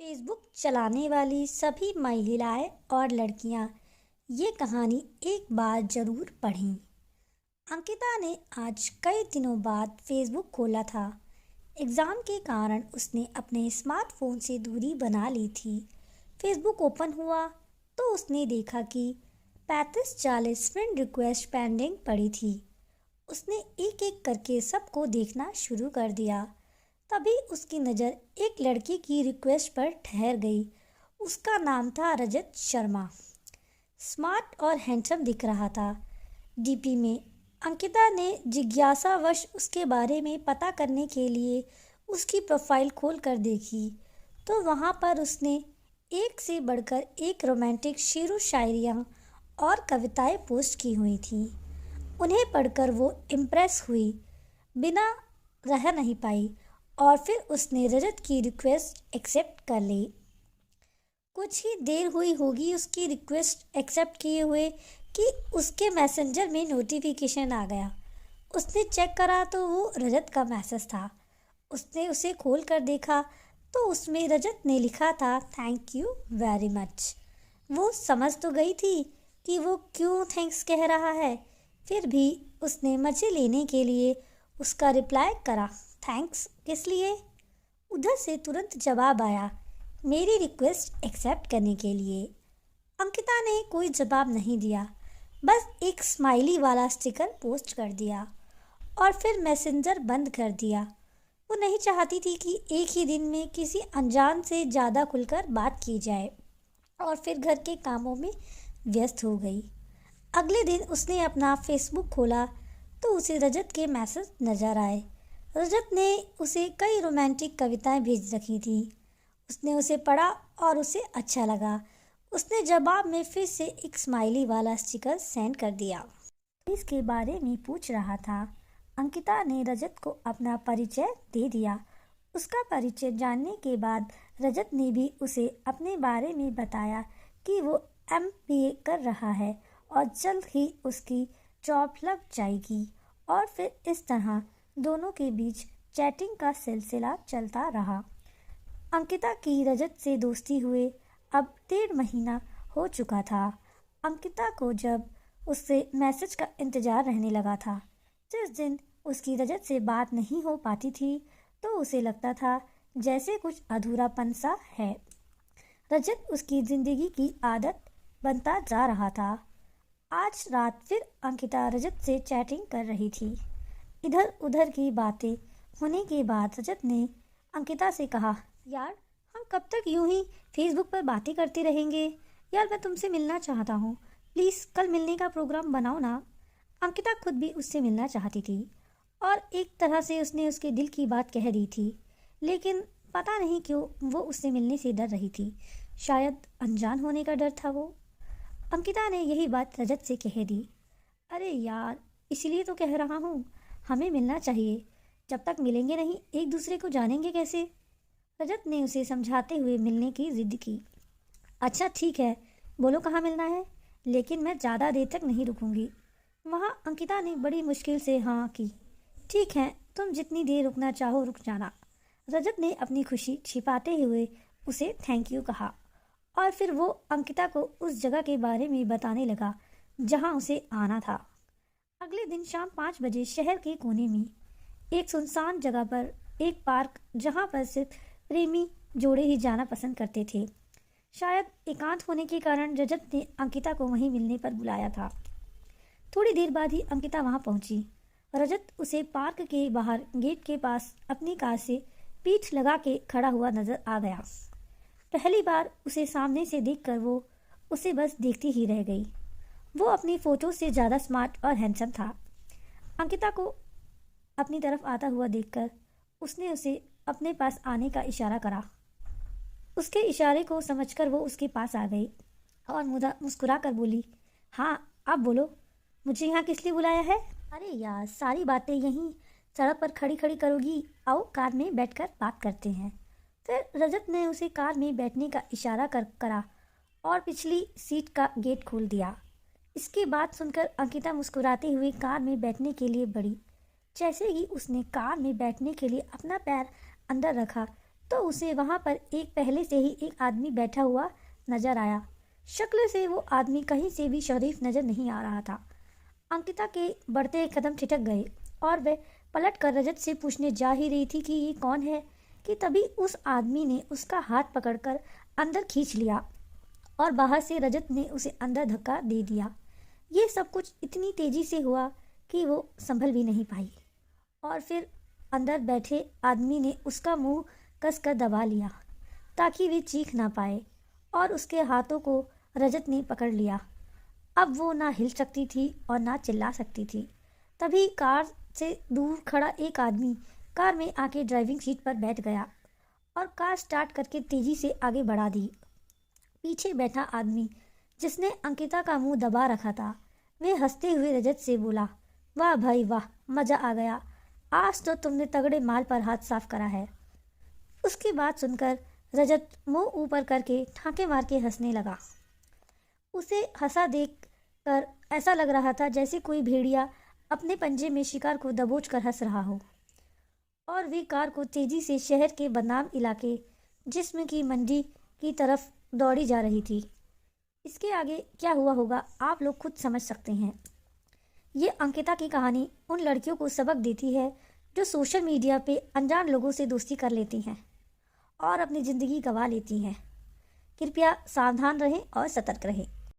Facebook चलाने वाली सभी महिलाएं और लड़कियां ये कहानी एक बार जरूर पढ़ें। अंकिता ने आज कई दिनों बाद फेसबुक खोला था। एग्ज़ाम के कारण उसने अपने स्मार्टफोन से दूरी बना ली थी। फेसबुक ओपन हुआ तो उसने देखा कि 35-40 फ्रेंड रिक्वेस्ट पेंडिंग पड़ी थी। उसने एक एक करके सबको देखना शुरू कर दिया। तभी उसकी नज़र एक लड़की की रिक्वेस्ट पर ठहर गई। उसका नाम था रजत शर्मा। स्मार्ट और हैंडसम दिख रहा था। डीपी में अंकिता ने जिज्ञासावश उसके बारे में पता करने के लिए उसकी प्रोफाइल खोल कर देखी तो वहाँ पर उसने एक से बढ़कर एक रोमांटिक शेरो शायरियाँ और कविताएं पोस्ट की हुई थीं। उन्हें पढ़कर वो इम्प्रेस हुई, बिना रह नहीं पाई और फिर उसने रजत की रिक्वेस्ट एक्सेप्ट कर ली। कुछ ही देर हुई होगी उसकी रिक्वेस्ट एक्सेप्ट किए हुए कि उसके मैसेंजर में नोटिफिकेशन आ गया। उसने चेक करा तो वो रजत का मैसेज था। उसने उसे खोल कर देखा तो उसमें रजत ने लिखा था, थैंक यू वेरी मच। वो समझ तो गई थी कि वो क्यों थैंक्स कह रहा है, फिर भी उसने मज़े लेने के लिए उसका रिप्लाई करा, थैंक्स किस लिए। उधर से तुरंत जवाब आया, मेरी रिक्वेस्ट एक्सेप्ट करने के लिए। अंकिता ने कोई जवाब नहीं दिया, बस एक स्माइली वाला स्टिकर पोस्ट कर दिया और फिर मैसेंजर बंद कर दिया। वो नहीं चाहती थी कि एक ही दिन में किसी अनजान से ज़्यादा खुलकर बात की जाए और फिर घर के कामों में व्यस्त हो गई। अगले दिन उसने अपना फेसबुक खोला तो उसे रजत के मैसेज नज़र आए। रजत ने उसे कई रोमांटिक कविताएं भेज रखी थी। उसने उसे पढ़ा और उसे अच्छा लगा। उसने जवाब में फिर से एक स्माइली वाला स्टिकर सेंड कर दिया। इसके बारे में पूछ रहा था। अंकिता ने रजत को अपना परिचय दे दिया। उसका परिचय जानने के बाद रजत ने भी उसे अपने बारे में बताया कि वो MBA कर रहा है और जल्द ही उसकी जॉब लग जाएगी। और फिर इस तरह दोनों के बीच चैटिंग का सिलसिला चलता रहा। अंकिता की रजत से दोस्ती हुए अब 1.5 महीना हो चुका था। अंकिता को जब उससे मैसेज का इंतज़ार रहने लगा था। जिस दिन उसकी रजत से बात नहीं हो पाती थी तो उसे लगता था जैसे कुछ अधूरापन सा है। रजत उसकी ज़िंदगी की आदत बनता जा रहा था। आज रात फिर अंकिता रजत से चैटिंग कर रही थी। इधर उधर की बातें होने के बाद रजत ने अंकिता से कहा, यार हम कब तक यूं ही फेसबुक पर बातें करते रहेंगे। यार मैं तुमसे मिलना चाहता हूँ, प्लीज़ कल मिलने का प्रोग्राम बनाओ ना। अंकिता खुद भी उससे मिलना चाहती थी और एक तरह से उसने उसके दिल की बात कह दी थी, लेकिन पता नहीं क्यों वो उससे मिलने से डर रही थी। शायद अनजान होने का डर था वो। अंकिता ने यही बात रजत से कह दी। अरे यार, इसीलिए तो कह रहा हूँ, हमें मिलना चाहिए। जब तक मिलेंगे नहीं एक दूसरे को जानेंगे कैसे। रजत ने उसे समझाते हुए मिलने की जिद की। अच्छा ठीक है, बोलो कहाँ मिलना है, लेकिन मैं ज़्यादा देर तक नहीं रुकूंगी। वहाँ अंकिता ने बड़ी मुश्किल से हाँ की। ठीक है, तुम जितनी देर रुकना चाहो रुक जाना। रजत ने अपनी खुशी छिपाते हुए उसे थैंक यू कहा और फिर वो अंकिता को उस जगह के बारे में बताने लगा जहाँ उसे आना था। अगले दिन शाम 5 बजे शहर के कोने में एक सुनसान जगह पर एक पार्क, जहाँ पर सिर्फ प्रेमी जोड़े ही जाना पसंद करते थे। शायद एकांत होने के कारण रजत ने अंकिता को वहीं मिलने पर बुलाया था। थोड़ी देर बाद ही अंकिता वहां पहुंची। रजत उसे पार्क के बाहर गेट के पास अपनी कार से पीठ लगा के खड़ा हुआ नजर आ गया। पहली बार उसे सामने से देखकर वो उसे बस देखती ही रह गई। वो अपनी फोटो से ज़्यादा स्मार्ट और हैंडसम था। अंकिता को अपनी तरफ आता हुआ देखकर उसने उसे अपने पास आने का इशारा करा। उसके इशारे को समझकर वो उसके पास आ गई और मुस्कुरा कर बोली, हाँ आप बोलो, मुझे यहाँ किस लिए बुलाया है। अरे यार, सारी बातें यहीं सड़क पर खड़ी खड़ी करोगी, आओ कार में बैठकर बात करते हैं। फिर रजत ने उसे कार में बैठने का इशारा करा और पिछली सीट का गेट खोल दिया। इसकी बात सुनकर अंकिता मुस्कुराते हुए कार में बैठने के लिए बढ़ी। जैसे ही उसने कार में बैठने के लिए अपना पैर अंदर रखा तो उसे वहाँ पर एक पहले से ही एक आदमी बैठा हुआ नजर आया। शक्ल से वो आदमी कहीं से भी शरीफ नजर नहीं आ रहा था। अंकिता के बढ़ते कदम ठिठक गए और वह पलट कर रजत से पूछने जा ही रही थी कि ये कौन है, कि तभी उस आदमी ने उसका हाथ पकड़कर अंदर खींच लिया और बाहर से रजत ने उसे अंदर धक्का दे दिया। ये सब कुछ इतनी तेजी से हुआ कि वो संभल भी नहीं पाई और फिर अंदर बैठे आदमी ने उसका मुंह कसकर दबा लिया ताकि वे चीख ना पाए और उसके हाथों को रजत ने पकड़ लिया। अब वो ना हिल सकती थी और ना चिल्ला सकती थी। तभी कार से दूर खड़ा एक आदमी कार में आके ड्राइविंग सीट पर बैठ गया और कार स्टार्ट करके तेजी से आगे बढ़ा दी। पीछे बैठा आदमी जिसने अंकिता का मुंह दबा रखा था, वह हंसते हुए रजत से बोला, वाह भाई वाह, मजा आ गया, आज तो तुमने तगड़े माल पर हाथ साफ करा है। उसकी बात सुनकर रजत मुंह ऊपर करके ठाके मार के हंसने लगा। उसे हंसा देख कर ऐसा लग रहा था जैसे कोई भेड़िया अपने पंजे में शिकार को दबोच कर हंस रहा हो। और वे कार को तेजी से शहर के बदनाम इलाके जिस्म की मंडी की तरफ दौड़ी जा रही थी। इसके आगे क्या हुआ होगा आप लोग खुद समझ सकते हैं। ये अंकिता की कहानी उन लड़कियों को सबक देती है जो सोशल मीडिया पे अनजान लोगों से दोस्ती कर लेती हैं और अपनी ज़िंदगी गंवा लेती हैं। कृपया सावधान रहें और सतर्क रहें।